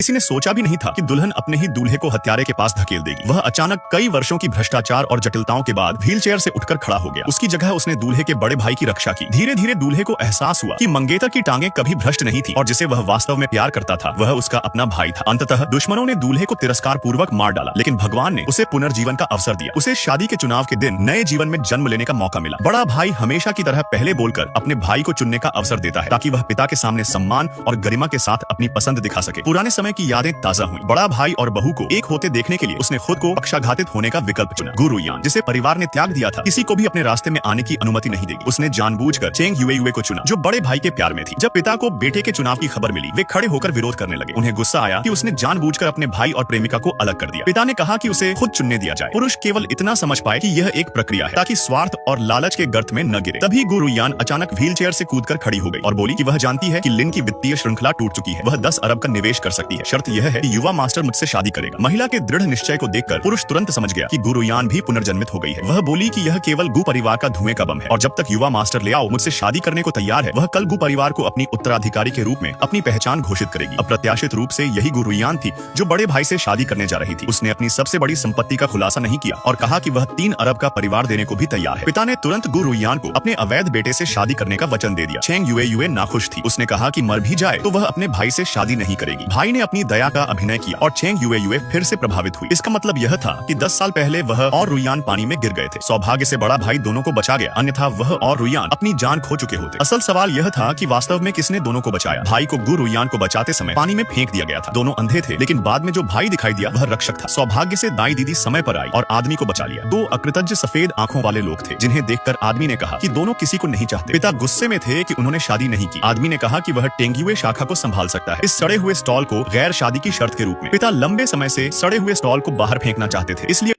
किसी ने सोचा भी नहीं था कि दुल्हन अपने ही दूल्हे को हत्यारे के पास धकेल देगी। वह अचानक कई वर्षों की भ्रष्टाचार और जटिलताओं के बाद व्हीलचेयर से उठकर खड़ा हो गया। उसकी जगह उसने दूल्हे के बड़े भाई की रक्षा की। धीरे धीरे दूल्हे को एहसास हुआ कि मंगेतर की टांगें कभी भ्रष्ट नहीं थी और जिसे वह वास्तव में प्यार करता था वह उसका अपना भाई था। अंततः दुश्मनों ने दूल्हे को तिरस्कार पूर्वक मार डाला, लेकिन भगवान ने उसे पुनर्जीवन का अवसर दिया। उसे शादी के चुनाव के दिन नए जीवन में जन्म लेने का मौका मिला। बड़ा भाई हमेशा की तरह पहले बोलकर अपने भाई को चुनने का अवसर देता है ताकि वह पिता के सामने सम्मान और गरिमा के साथ अपनी पसंद दिखा सके। पुराने समय की यादें ताजा हुई। बड़ा भाई और बहू को एक होते देखने के लिए उसने खुद को पक्षाघातित होने का विकल्प चुना। गु रुयान, जिसे परिवार ने त्याग दिया था, किसी को भी अपने रास्ते में आने की अनुमति नहीं देगी। उसने जानबूझकर चेंग युए को चुना, जो बड़े भाई के प्यार में थी। जब पिता को बेटे के चुनाव की खबर मिली, वे खड़े होकर विरोध करने लगे। उन्हें गुस्सा आया कि उसने जानबूझकर अपने भाई और प्रेमिका को अलग कर दिया। पिता ने कहा कि उसे खुद चुनने दिया जाए। पुरुष केवल इतना समझ पाए कि यह एक प्रक्रिया है ताकि स्वार्थ और लालच के गर्त में न गिरे। तभी गु रुयान अचानक व्हीलचेयर से कूदकर खड़ी हो गई और बोली कि वह जानती है कि लिन की वित्तीय श्रृंखला टूट चुकी है। वह 10 अरब का निवेश कर सकती है। शर्त यह है कि युवा मास्टर मुझसे शादी करेगा। महिला के दृढ़ निश्चय को देखकर पुरुष तुरंत समझ गया कि गु रुयान भी पुनर्जन्मित हो गई है। वह बोली कि यह केवल गु परिवार का धुएं का बम है और जब तक युवा मास्टर ले आओ मुझसे शादी करने को तैयार है, वह कल गु परिवार को अपनी उत्तराधिकारी के रूप में अपनी पहचान घोषित करेगी। अप्रत्याशित रूप से यही गु रुयान थी जो बड़े भाई से शादी करने जा रही थी। उसने अपनी सबसे बड़ी संपत्ति का खुलासा नहीं किया और कहा कि वह 3 अरब का परिवार देने को भी तैयार है। पिता ने तुरंत गु रुयान को अपने अवैध बेटे से शादी करने का वचन दे दिया। चेंग युए नाखुश थी। उसने कहा कि मर भी जाए तो वह अपने भाई से शादी नहीं करेगी। भाई ने अपनी दया का अभिनय किया और चेंग युए फिर से प्रभावित हुई। इसका मतलब यह था कि 10 साल पहले वह और रुयान पानी में गिर गए थे। सौभाग्य से बड़ा भाई दोनों को बचा गया, अन्यथा वह और रुयान अपनी जान खो चुके होते। असल सवाल यह था कि वास्तव में किसने दोनों को बचाया। भाई को गु रुयान को बचाते समय पानी में फेंक दिया गया था। दोनों अंधे थे, लेकिन बाद में जो भाई दिखाई दिया वह रक्षक था। सौभाग्य से दाई दीदी समय पर आई और आदमी को बचा लिया। 2 अकृतज्ञ सफेद आंखों वाले लोग थे जिन्हें देखकर आदमी ने कहा कि दोनों किसी को नहीं चाहते। पिता गुस्से में थे कि उन्होंने शादी नहीं की। आदमी ने कहा कि वह टेंगयुए शाखा को संभाल सकता है, इस सड़े हुए स्टॉल को गैर शादी की शर्त के रूप में। पिता लंबे समय से सड़े हुए स्टॉल को बाहर फेंकना चाहते थे, इसलिए